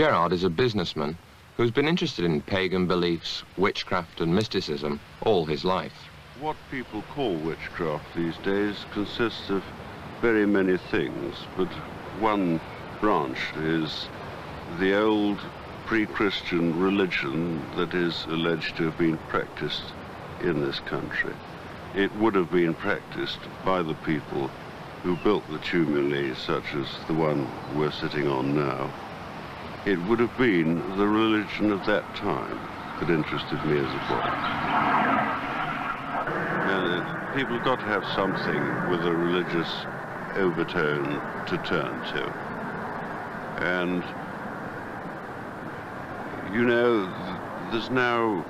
Gerard is a businessman who's been interested in pagan beliefs, witchcraft and mysticism all his life. What people call witchcraft these days consists of very many things, but one branch is the old pre-Christian religion that is alleged to have been practiced in this country. It would have been practiced by the people who built the tumuli, such as the one we're sitting on now. It would have been the religion of that time that interested me as a boy. And people have got to have something with a religious overtone to turn to. And, you know, there's now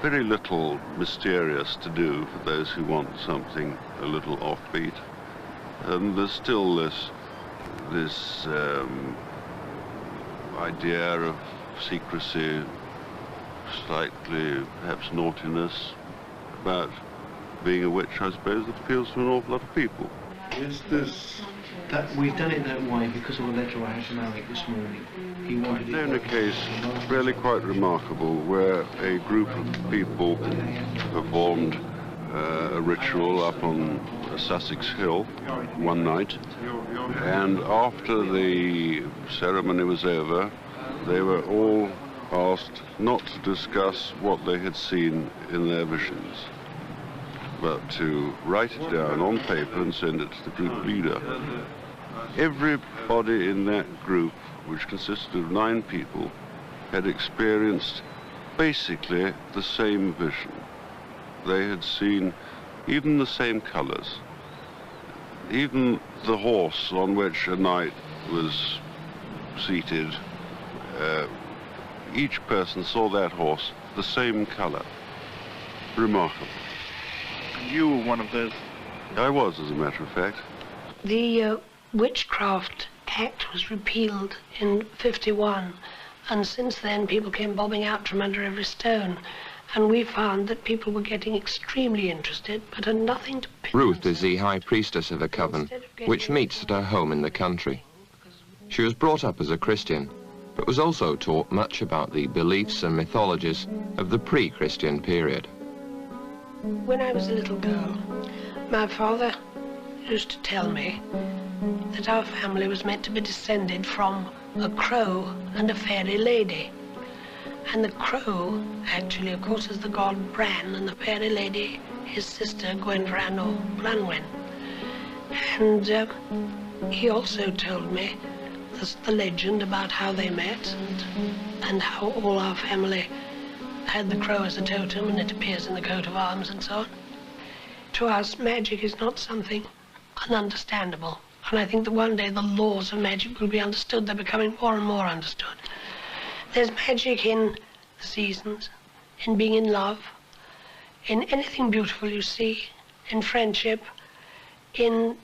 very little mysterious to do for those who want something a little offbeat. And there's still this idea of secrecy, slightly perhaps naughtiness about being a witch, I suppose, that appeals to an awful lot of people. Is this that we've done it that way because of a letter I had from Alec this morning? He wanted I've known a case really quite remarkable where a group of people performed a ritual up on a Sussex hill one night, and after the ceremony was over, they were all asked not to discuss what they had seen in their visions, but to write it down on paper and send it to the group leader. Everybody in that group, which consisted of 9 people, had experienced basically the same vision. They had seen even the same colors. Even the horse on which a knight was seated, each person saw that horse the same color. Remarkable. You were one of those? I was, as a matter of fact. The Witchcraft Act was repealed in '51, and since then people came bobbing out from under every stone, and we found that people were getting extremely interested, but had nothing to pin. Ruth is the high priestess of a coven, which meets at her home in the country. She was brought up as a Christian, but was also taught much about the beliefs and mythologies of the pre-Christian period. When I was a little girl, my father used to tell me that our family was meant to be descended from a crow and a fairy lady. And the crow, actually, of course, is the god Bran, and the fairy lady, his sister, Gwenfran or Branwen. And he also told me the legend about how they met and how all our family had the crow as a totem, and it appears in the coat of arms and so on. To us, magic is not something ununderstandable. And I think that one day the laws of magic will be understood. They're becoming more and more understood. There's magic in the seasons, in being in love, in anything beautiful you see, in friendship, in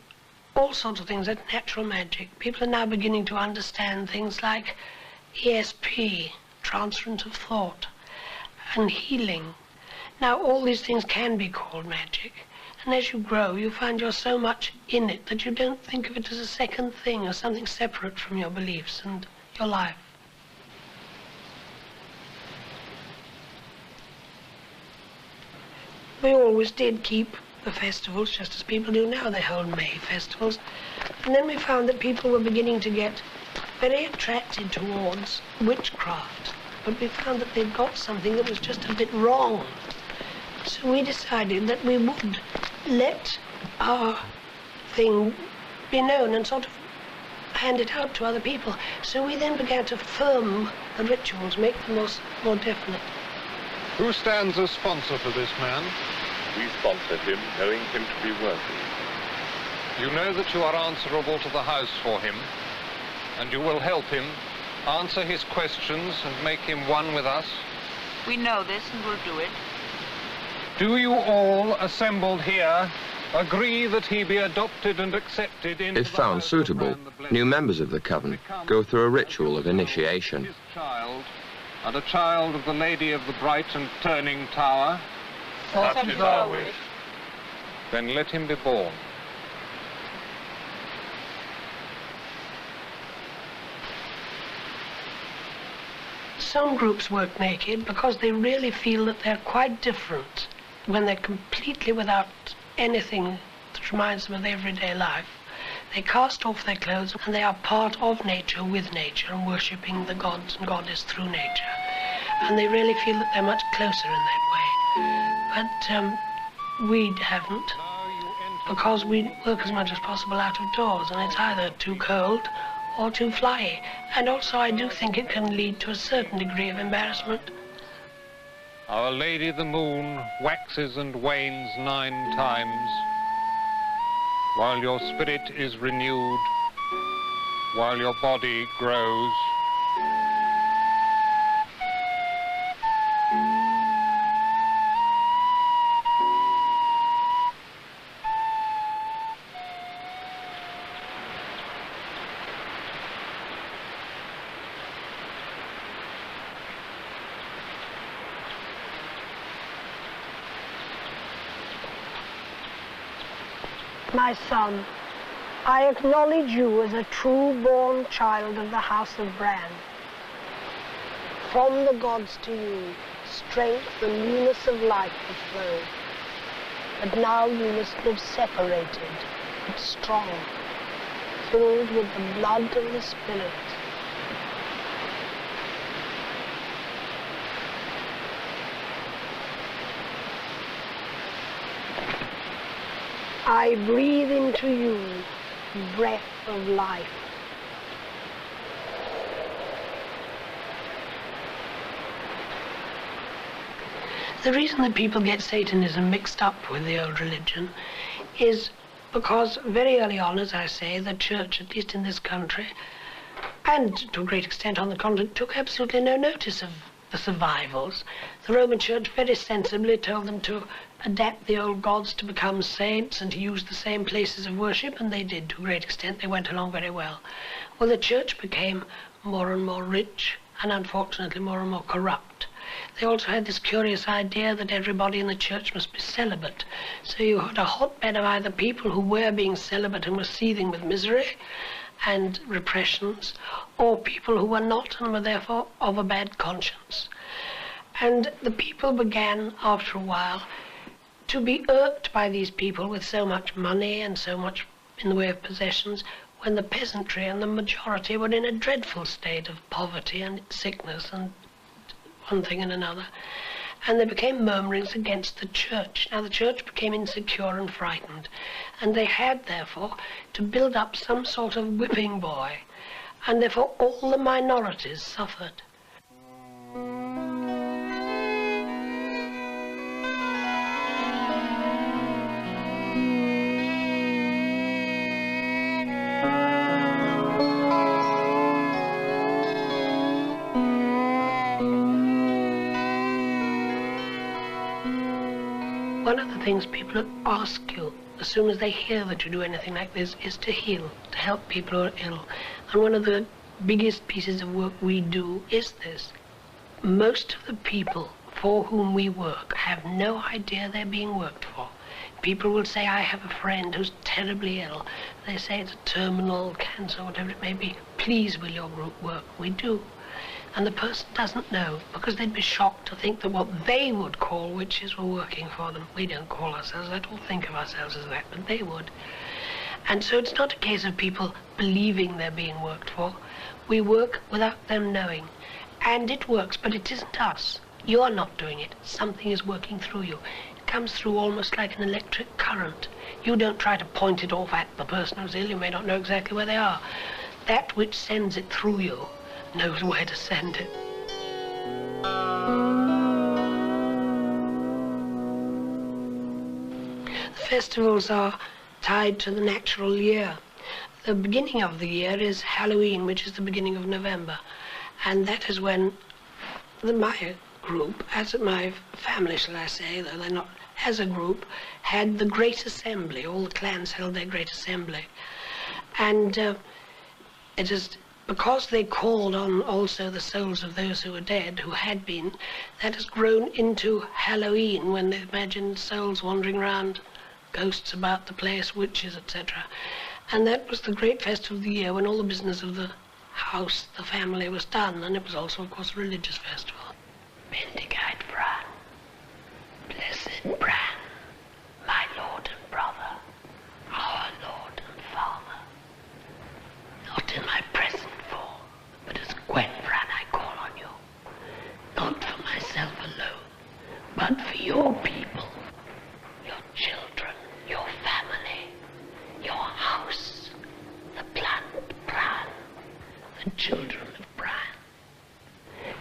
all sorts of things. That's natural magic. People are now beginning to understand things like ESP, transference of thought, and healing. Now, all these things can be called magic. And as you grow, you find you're so much in it that you don't think of it as a second thing or something separate from your beliefs and your life. We always did keep the festivals, just as people do now. They hold May festivals. And then we found that people were beginning to get very attracted towards witchcraft. But we found that they'd got something that was just a bit wrong. So we decided that we would let our thing be known and sort of hand it out to other people. So we then began to firm the rituals, make them more definite. Who stands as sponsor for this man? We sponsor him, knowing him to be worthy. You know that you are answerable to the house for him, and you will help him, answer his questions, and make him one with us? We know this and will do it. Do you all assembled here agree that he be adopted and accepted into If found suitable, new members of the coven go through a ritual of initiation. His child, and a child of the Lady of the Bright and Turning Tower? Such is our wish. Then let him be born. some groups work naked because they really feel that they're quite different when they're completely without anything that reminds them of everyday life. They cast off their clothes and they are part of nature, with nature, and worshipping the gods and goddess through nature. And they really feel that they're much closer in that way. But we haven't, because we work as much as possible out of doors, and it's either too cold or too flyy. And also I do think it can lead to a certain degree of embarrassment. Our Lady the Moon waxes and wanes 9 times, while your spirit is renewed, while your body grows. My son, I acknowledge you as a true-born child of the house of Bran. From the gods to you, strength and newness of life have flown. But now you must live separated, but strong, filled with the blood of the Spirit. I breathe into you breath of life. The reason that people get Satanism mixed up with the old religion is because very early on, as I say, the church, at least in this country, and to a great extent on the continent, took absolutely no notice of the survivals. The Roman Church very sensibly told them to adapt the old gods to become saints and to use the same places of worship, and they did to a great extent. They went along very well. Well, the church became more and more rich and unfortunately more and more corrupt. They also had this curious idea that everybody in the church must be celibate. So you had a hotbed of either people who were being celibate and were seething with misery and repressions, or people who were not and were therefore of a bad conscience. And the people began, after a while, to be irked by these people with so much money and so much in the way of possessions, when the peasantry and the majority were in a dreadful state of poverty and sickness and one thing and another. And there became murmurings against the church. Now the church became insecure and frightened, and they had therefore to build up some sort of whipping boy, and therefore all the minorities suffered. One of the things people ask you as soon as they hear that you do anything like this is to heal, to help people who are ill. And one of the biggest pieces of work we do is this. Most of the people for whom we work have no idea they're being worked for. People will say, I have a friend who's terribly ill. They say it's a terminal cancer, whatever it may be. Please, will your group work? We do. And the person doesn't know, because they'd be shocked to think that what they would call witches were working for them. We don't call ourselves that or think of ourselves as that, but they would. And so it's not a case of people believing they're being worked for. We work without them knowing. And it works, but it isn't us. You're not doing it. Something is working through you. It comes through almost like an electric current. You don't try to point it off at the person who's ill. You may not know exactly where they are. That which sends it through you knows where to send it. The festivals are tied to the natural year. The beginning of the year is Halloween, which is the beginning of November. And that is when my group, as my family, shall I say, though they're not as a group, had the Great Assembly. All the clans held their Great Assembly. And it is because they called on also the souls of those who were dead, who had been, that has grown into Halloween, when they imagined souls wandering around, ghosts about the place, witches, etc. And that was the great festival of the year, when all the business of the house the family was done, and it was also, of course, a religious festival. Bendigkeit Bran, blessed Bran, my Lord and brother, our Lord and Father, not in my present form, but as Gwen Bran I call on you, not for myself alone, but for your people, your children, your family, your house, the plant Bran, the children of Bran.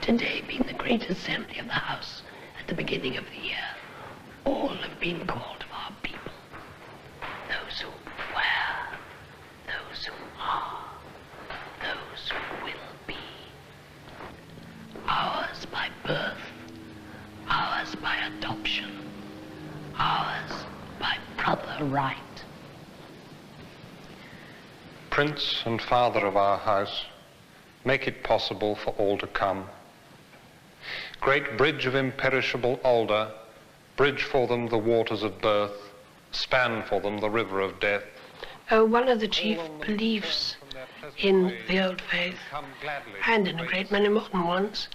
Today being the great assembly of the house at the beginning of the year, all have been called of our people, those who were, those who are, those who will be. Ours by birth, ours by adoption, ours by brother right. Prince and Father of our house, make it possible for all to come. Great bridge of imperishable alder, bridge for them the waters of birth, span for them the river of death. One of the chief beliefs in the old faith, and in a great many modern ones,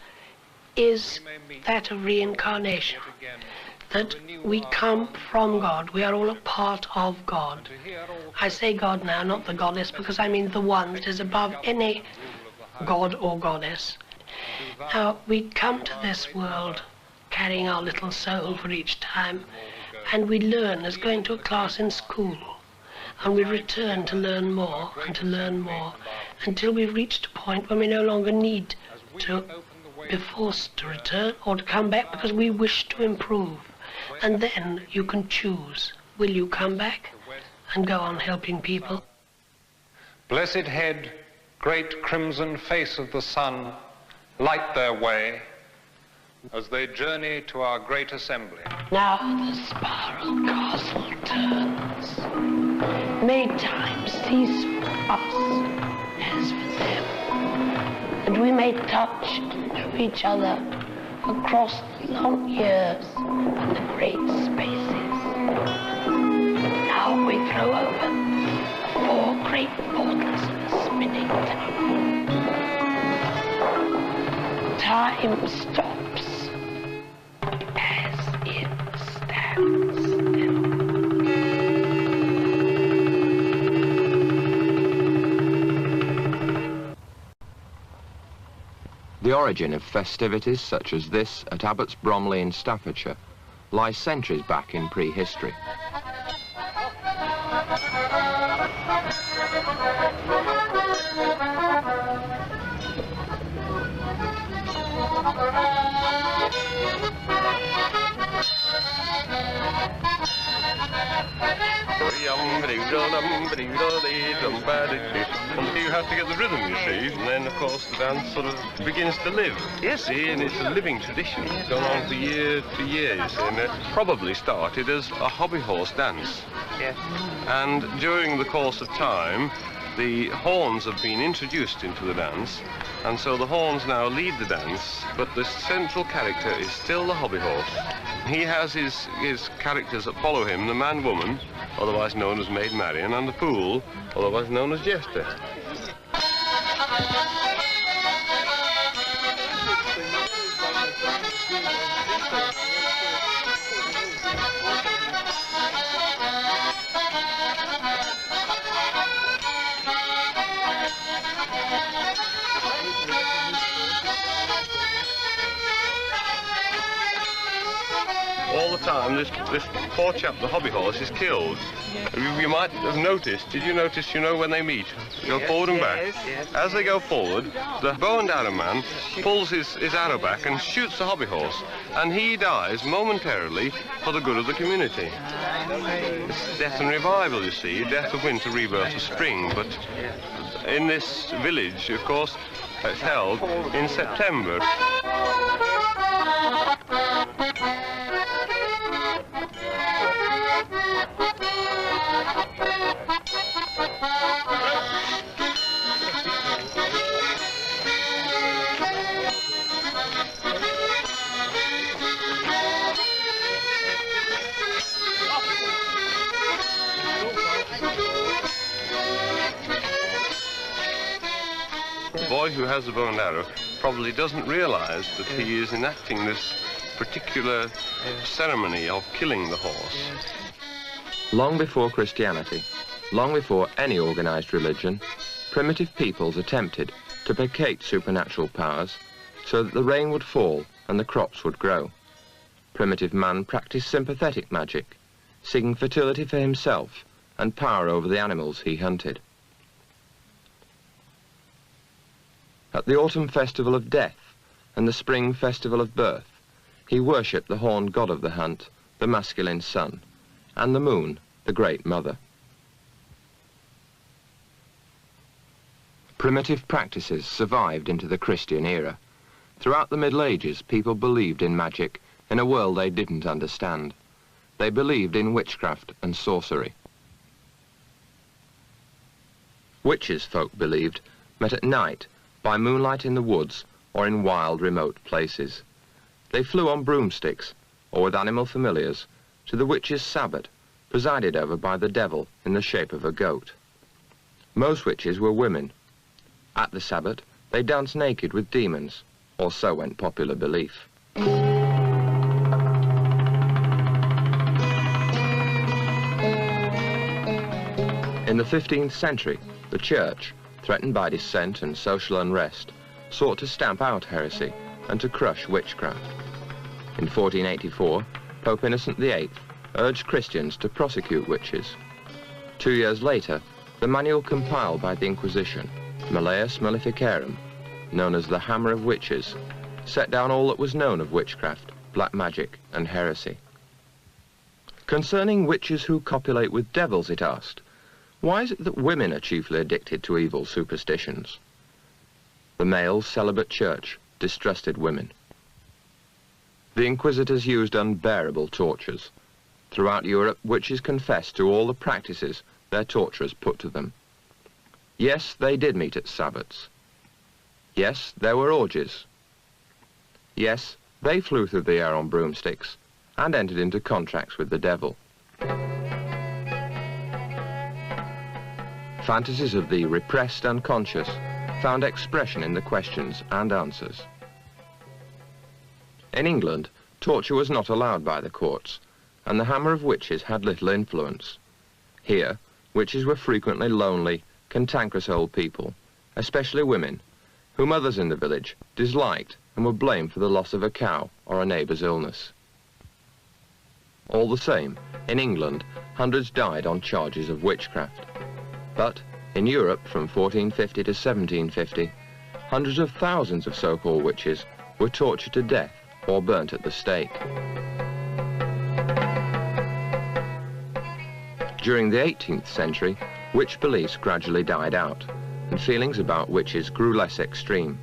is that of reincarnation, that we come from God, we are all a part of God. I say God now, not the goddess, because I mean the one that is above any god or goddess. Now, we come to this world carrying our little soul for each time, and we learn as going to a class in school, and we return to learn more and to learn more until we've reached a point when we no longer need to be forced to return or to come back because we wish to improve. And then you can choose, will you come back and go on helping people? Blessed head, great crimson face of the sun, light their way as they journey to our great assembly. Now the spiral castle turns. May time cease for us as for them, and we may touch and know each other across the long years and the great spaces. Now we throw open the 4 great portals of the spinning town. Time stops as it stands still. The origin of festivities such as this at Abbots Bromley in Staffordshire lies centuries back in prehistory. You have to get the rhythm, you see, and then, of course, the dance sort of begins to live. Yes, see, and it's a living tradition. It's gone on for year to year, you see, and it probably started as a hobby horse dance. Yes. And during the course of time, the horns have been introduced into the dance, and so the horns now lead the dance, but the central character is still the hobby horse. He has his characters that follow him, the man-woman, otherwise known as Maid Marian, and the fool, otherwise known as Jester. All the time, this poor chap, the hobby horse, is killed. You might have noticed, did you notice, you know, when they meet, go forward and back? Yes. As they go forward, the bow and arrow man pulls his arrow back and shoots the hobby horse, and he dies momentarily for the good of the community. It's death and revival, you see, death of winter, rebirth of spring, but in this village, of course, it's held in September. boy who has the bow and arrow probably doesn't realize that he is enacting this particular ceremony of killing the horse. Long before Christianity, long before any organized religion, primitive peoples attempted to placate supernatural powers so that the rain would fall and the crops would grow. Primitive man practiced sympathetic magic, seeking fertility for himself and power over the animals he hunted. At the autumn festival of death and the spring festival of birth, he worshipped the horned god of the hunt, the masculine sun, and the moon, the great mother. Primitive practices survived into the Christian era. Throughout the Middle Ages, people believed in magic in a world they didn't understand. They believed in witchcraft and sorcery. Witches, folk believed, met at night, by moonlight in the woods or in wild, remote places. They flew on broomsticks, or with animal familiars, to the witches' sabbat, presided over by the devil in the shape of a goat. Most witches were women. At the sabbat, they danced naked with demons, or so went popular belief. In the 15th century, the Church, threatened by dissent and social unrest, sought to stamp out heresy and to crush witchcraft. In 1484, Pope Innocent VIII urged Christians to prosecute witches. 2 years later, the manual compiled by the Inquisition, Malleus Maleficarum, known as the Hammer of Witches, set down all that was known of witchcraft, black magic, and heresy. Concerning witches who copulate with devils, it asked, why is it that women are chiefly addicted to evil superstitions? The male celibate church distrusted women. The inquisitors used unbearable tortures. Throughout Europe, witches confessed to all the practices their torturers put to them. Yes, they did meet at sabbats. Yes, there were orgies. Yes, they flew through the air on broomsticks and entered into contracts with the devil. Fantasies of the repressed unconscious found expression in the questions and answers. In England, torture was not allowed by the courts, and the hammer of witches had little influence. Here, witches were frequently lonely, cantankerous old people, especially women, whom others in the village disliked and were blamed for the loss of a cow or a neighbour's illness. All the same, in England, hundreds died on charges of witchcraft. But in Europe, from 1450 to 1750, hundreds of thousands of so-called witches were tortured to death or burnt at the stake. During the 18th century, witch beliefs gradually died out, and feelings about witches grew less extreme.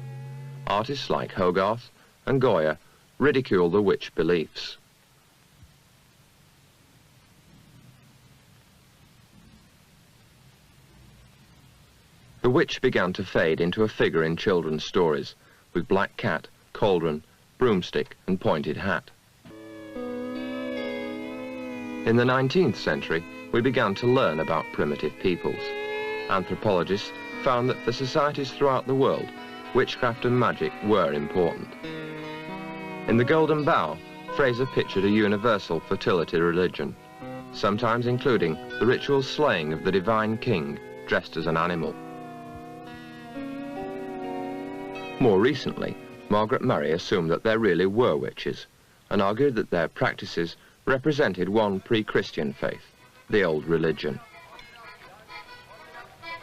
Artists like Hogarth and Goya ridiculed the witch beliefs. The witch began to fade into a figure in children's stories, with black cat, cauldron, broomstick, and pointed hat. In the 19th century, we began to learn about primitive peoples. Anthropologists found that for societies throughout the world, witchcraft and magic were important. In The Golden Bough, Fraser pictured a universal fertility religion, sometimes including the ritual slaying of the divine king dressed as an animal. More recently, Margaret Murray assumed that there really were witches and argued that their practices represented one pre-Christian faith, the old religion.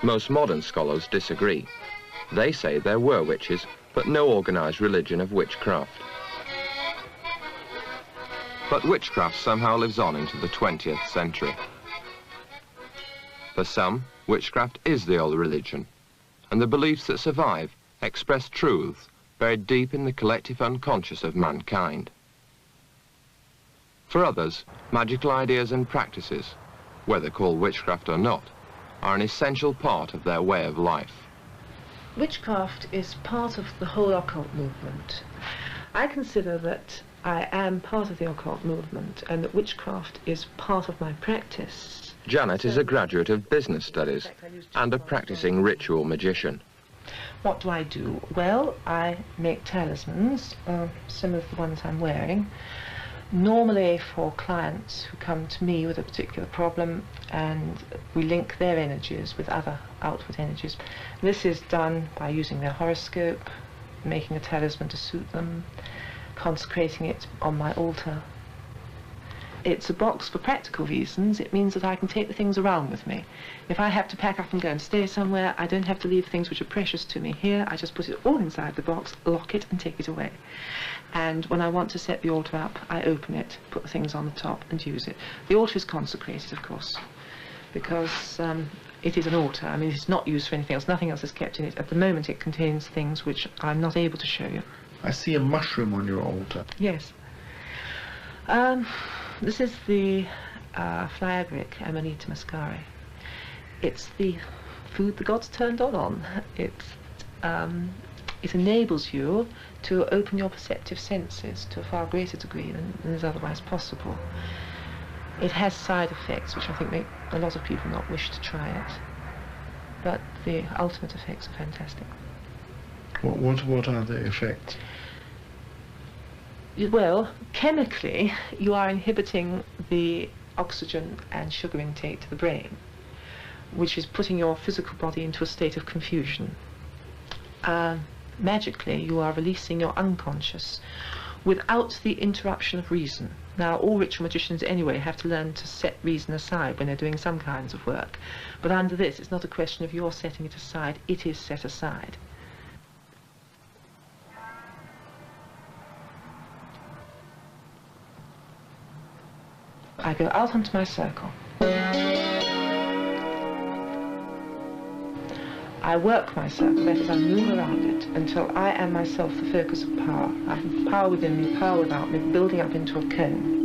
Most modern scholars disagree. They say there were witches, but no organized religion of witchcraft. But witchcraft somehow lives on into the 20th century. For some, witchcraft is the old religion, and the beliefs that survive express truths buried deep in the collective unconscious of mankind. For others, magical ideas and practices, whether called witchcraft or not, are an essential part of their way of life. Witchcraft is part of the whole occult movement. I consider that I am part of the occult movement and that witchcraft is part of my practice. Janet is a graduate of business studies and a practicing ritual magician. What do I do? Well, I make talismans, similar to the ones I'm wearing, normally for clients who come to me with a particular problem, and we link their energies with other outward energies. This is done by using their horoscope, making a talisman to suit them, consecrating it on my altar. It's a box for practical reasons. It means that I can take the things around with me. If I have to pack up and go and stay somewhere, I don't have to leave things which are precious to me here. I just put it all inside the box, lock it and take it away. And when I want to set the altar up, I open it, put the things on the top and use it. The altar is consecrated, of course, because it is an altar. I mean, it's not used for anything else. Nothing else is kept in it. At the moment, it contains things which I'm not able to show you. I see a mushroom on your altar. Yes. This is the fly agaric, Amanita muscari. It's the food the gods turned on. It enables you to open your perceptive senses to a far greater degree than is otherwise possible. It has side effects which I think make a lot of people not wish to try it, but the ultimate effects are fantastic. What are the effects? Well, chemically, you are inhibiting the oxygen and sugar intake to the brain, which is putting your physical body into a state of confusion. Magically, you are releasing your unconscious without the interruption of reason. Now, all ritual magicians anyway have to learn to set reason aside when they're doing some kinds of work. But under this, it's not a question of your setting it aside, it is set aside. I go out onto my circle. I work my circle, that is, I move around it until I am myself the focus of power. I have power within me, power without me, building up into a cone.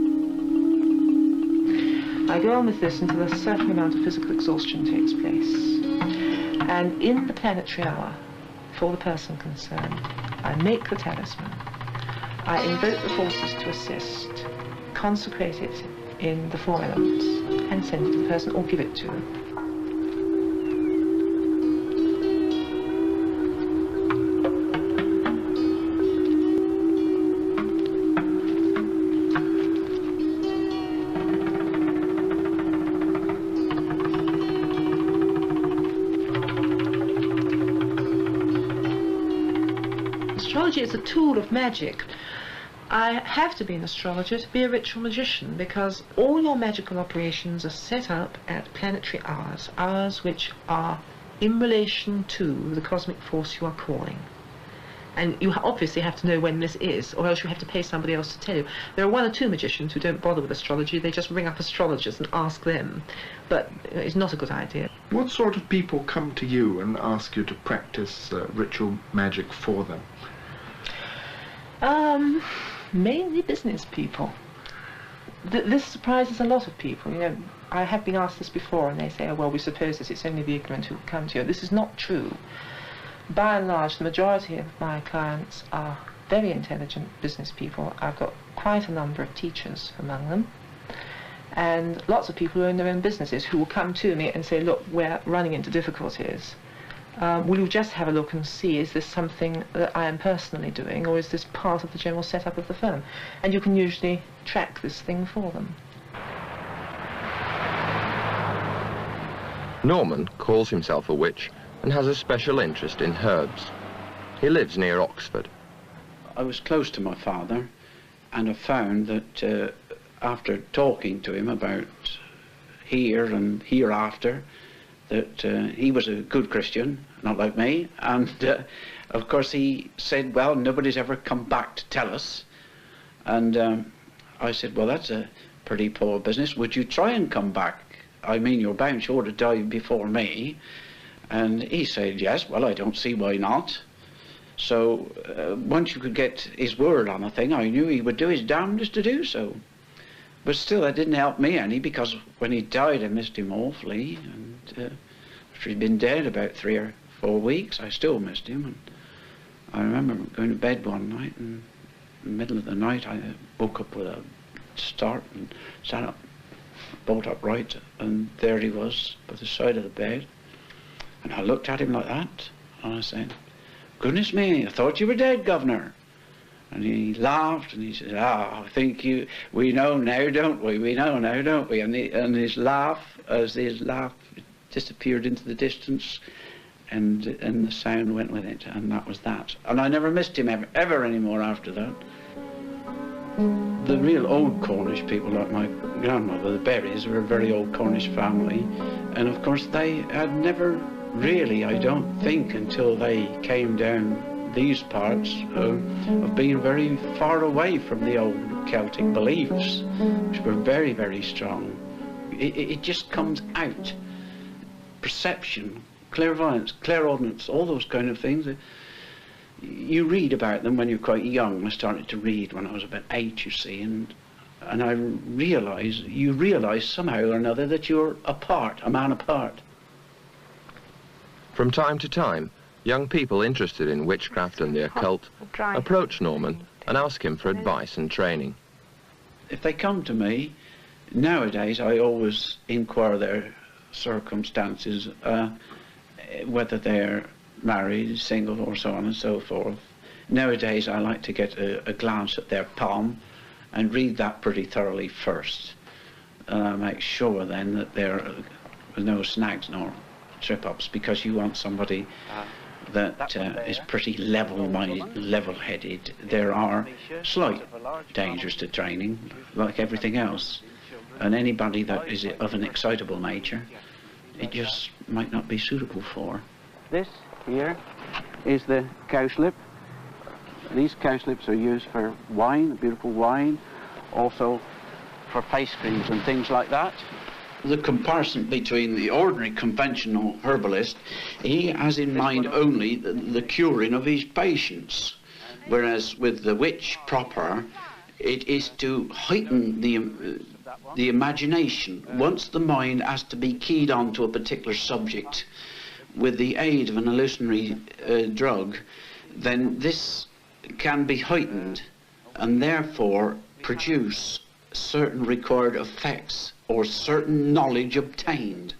I go on with this until a certain amount of physical exhaustion takes place. And in the planetary hour, for the person concerned, I make the talisman. I invoke the forces to assist, consecrate it in the 4 elements, and send it to the person or give it to them. Astrology is a tool of magic. I have to be an astrologer to be a ritual magician, because all your magical operations are set up at planetary hours, hours which are in relation to the cosmic force you are calling. And you obviously have to know when this is, or else you have to pay somebody else to tell you. There are 1 or 2 magicians who don't bother with astrology, they just ring up astrologers and ask them. But it's not a good idea. What sort of people come to you and ask you to practice ritual magic for them? Mainly business people. This surprises a lot of people. You know, I have been asked this before, and they say, oh, well, we suppose that it's only the ignorant who come to you. This is not true. By and large, the majority of my clients are very intelligent business people. I've got quite a number of teachers among them, and lots of people who own their own businesses who will come to me and say, look, we're running into difficulties. Will you just have a look and see, is this something that I am personally doing, or is this part of the general setup of the firm? And you can usually track this thing for them. Norman calls himself a witch and has a special interest in herbs. He lives near Oxford. I was close to my father, and I found that after talking to him about here and hereafter, that he was a good Christian, not like me, and of course he said, well, nobody's ever come back to tell us. And I said, well, that's a pretty poor business. Would you try and come back? I mean, you're bound sure to die before me. And he said, yes, well, I don't see why not. So once you could get his word on a thing, I knew he would do his damnedest to do so. But still, that didn't help me any, because when he died, I missed him awfully. And after he'd been dead about 3 or 4 weeks, I still missed him. And I remember going to bed one night, and in the middle of the night, I woke up with a start and sat up, bolt upright, and there he was by the side of the bed. And I looked at him like that. And I said, "Goodness me, I thought you were dead, Governor." And he laughed and he said, "Ah, I think we know now, don't we? We know now, don't we?" And his laugh disappeared into the distance, and the sound went with it, and that was that. And I never missed him ever anymore after that. The real old Cornish people, like my grandmother, the Berries, were a very old Cornish family, and of course they had never really, I don't think, until they came down these parts, of being very far away from the old Celtic beliefs, which were very, very strong. It just comes out. Perception, clairvoyance, clairaudence, all those kind of things. You read about them when you're quite young. I started to read when I was about 8, you see, and you realise somehow or another that you're a man apart. From time to time, young people interested in witchcraft and the occult approach Norman and ask him for advice and training. If they come to me, nowadays I always inquire their circumstances, whether they're married, single, or so on and so forth. Nowadays I like to get a glance at their palm and read that pretty thoroughly first. Make sure then that there are no snags nor trip-ups, because you want somebody that is pretty level-minded, level-headed. There are slight dangers to training, like everything else, and anybody that is of an excitable nature, it just might not be suitable for. This here is the cowslip. These cowslips are used for wine, beautiful wine, also for pastries and things like that. The comparison between the ordinary conventional herbalist, he has in mind only the curing of his patients, whereas with the witch proper, it is to heighten the imagination. Once the mind has to be keyed on to a particular subject with the aid of an hallucinatory drug, then this can be heightened and therefore produce certain required effects or certain knowledge obtained.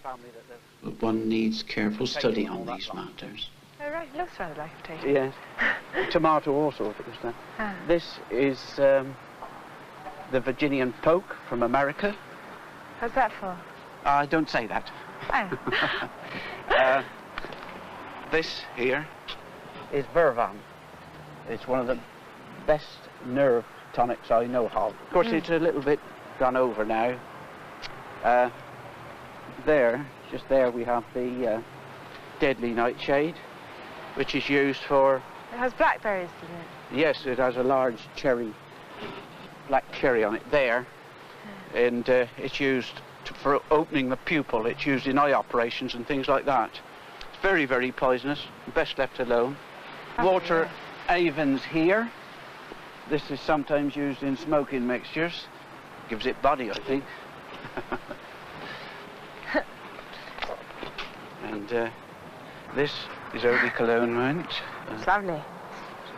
But one needs careful study on these matters. Oh right, it looks rather like a potato. Yes. Tomato also, if it was that. Ah. This is the Virginian poke from America. What's that for? Don't say that. Oh. This here is Vervan. It's one of the best nerve tonics I know of. Of course, it's a little bit gone over now. Just there we have the deadly nightshade, which is used for... It has blackberries, doesn't it? Yes, it has a large cherry, black cherry on it there, and it's used for opening the pupil. It's used in eye operations and things like that. It's very, very poisonous, best left alone. Water Avens here. This is sometimes used in smoking mixtures. Gives it body, I think. And this is eau de cologne mount. It's lovely.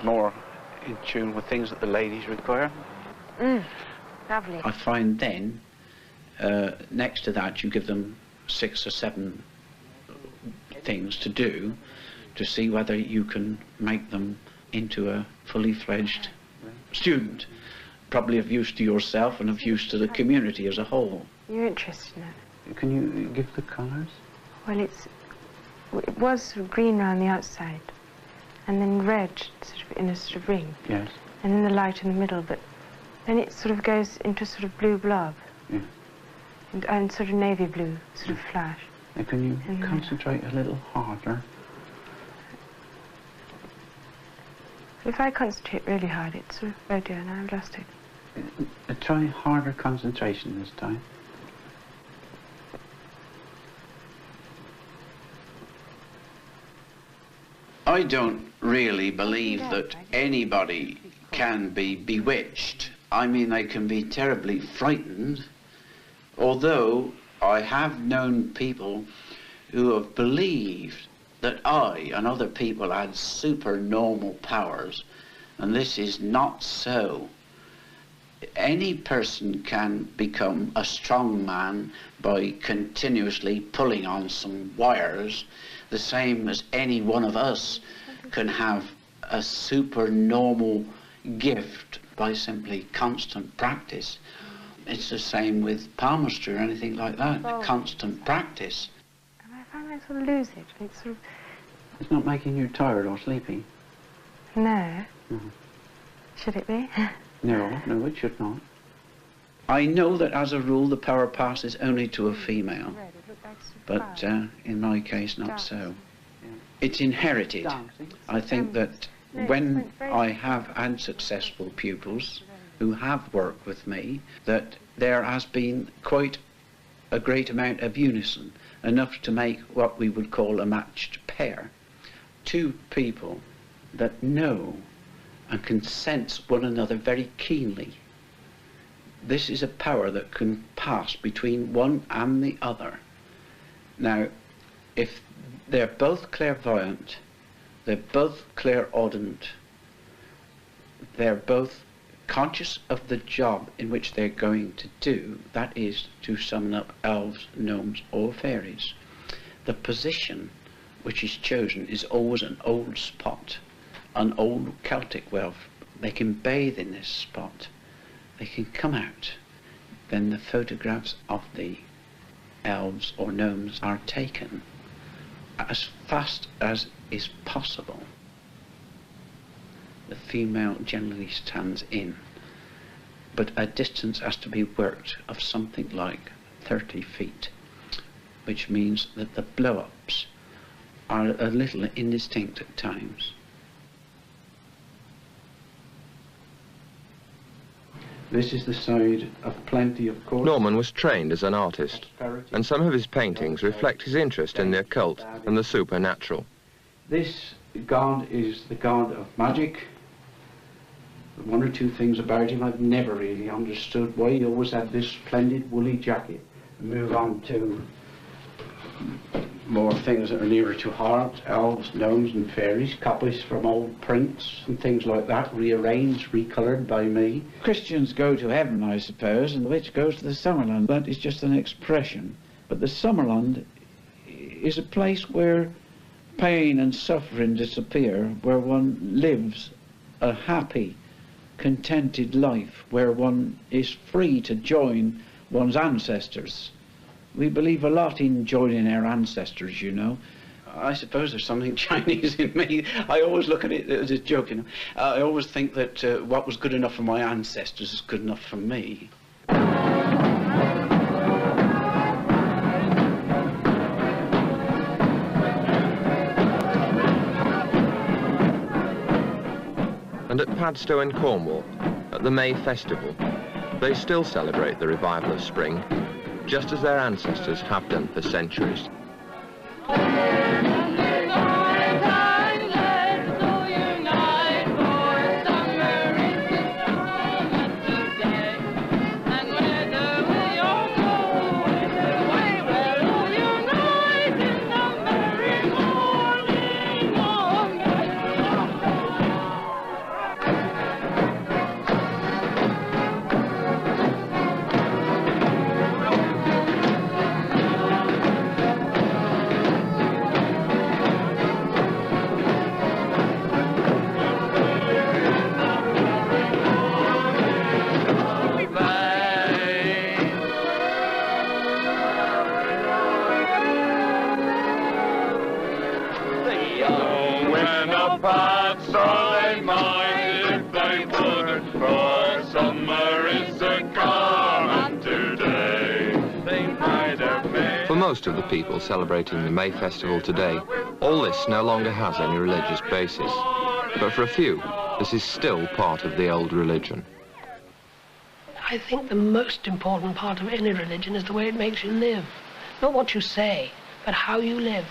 More in tune with things that the ladies require. Lovely. I find then, next to that, you give them 6 or 7 things to do to see whether you can make them into a fully fledged student, probably of use to yourself and of use to the community as a whole. You're interested in it? Can you give the colours? Well, it was sort of green around the outside, and then red sort of in a sort of ring. Yes. And then the light in the middle, but then it sort of goes into a sort of blue blob. Yeah. And sort of navy blue, sort of flash. Now can you concentrate a little harder? If I concentrate really hard, it's sort of, oh dear, now I've lost it. Try harder concentration this time. I don't really believe that anybody can be bewitched. I mean, they can be terribly frightened, although I have known people who have believed that I and other people had supernormal powers, and this is not so. Any person can become a strong man by continuously pulling on some wires the same as any one of us can have a supernormal gift by simply constant practice. It's the same with palmistry or anything like that, constant practice. And I find I sort of lose it. It's sort of... It's not making you tired or sleepy? No. Should it be? No, no, it should not. I know that as a rule the power passes only to a female, but in my case not so. It's inherited. I think that when I have had successful pupils who have worked with me, that there has been quite a great amount of unison, enough to make what we would call a matched pair. Two people that know and can sense one another very keenly. This is a power that can pass between one and the other. Now, if they're both clairvoyant, they're both clairaudient, they're both conscious of the job in which they're going to do, that is, to summon up elves, gnomes, or fairies, the position which is chosen is always an old spot, an old Celtic well. They can bathe in this spot. They can come out. Then the photographs of the elves or gnomes are taken as fast as is possible. The female generally stands in, but a distance has to be worked of something like 30 feet, which means that the blow-ups are a little indistinct at times. This is the side of plenty of course. Norman was trained as an artist, and some of his paintings reflect his interest in the occult and the supernatural. This god is the god of magic. One or two things about him I've never really understood. Why he always had this splendid woolly jacket. Move on to more things that are nearer to heart, elves, gnomes and fairies, copies from old prints and things like that, rearranged, recoloured by me. Christians go to heaven, I suppose, and the witch goes to the Summerland. That is just an expression. But the Summerland is a place where pain and suffering disappear, where one lives a happy, contented life, where one is free to join one's ancestors. We believe a lot in joining our ancestors, you know. I suppose there's something Chinese in me. I always look at it as a joke, you know. I always think that what was good enough for my ancestors is good enough for me. And at Padstow in Cornwall, at the May Festival, they still celebrate the revival of spring, just as their ancestors have done for centuries. For most of the people celebrating the May Festival today, all this no longer has any religious basis. But for a few, this is still part of the old religion. I think the most important part of any religion is the way it makes you live. Not what you say, but how you live.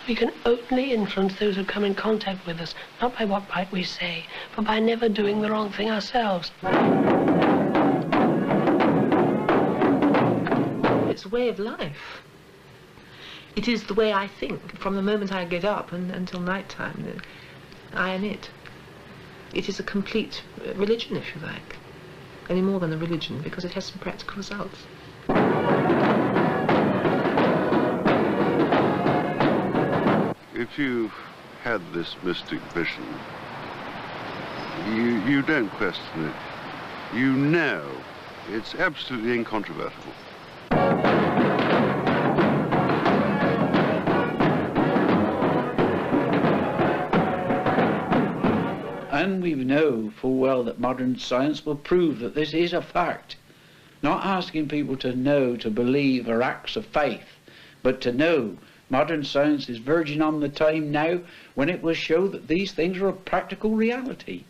We can only influence those who come in contact with us, not by what might we say, but by never doing the wrong thing ourselves. It's a way of life. It is the way I think from the moment I get up until night time. I am it. It is a complete religion, if you like. Any more than a religion, because it has some practical results. if you've had this mystic vision, you don't question it. You know it's absolutely incontrovertible. And we know full well that modern science will prove that this is a fact. Not asking people to know, to believe, or acts of faith, but to know. Modern science is verging on the time now when it will show that these things are a practical reality.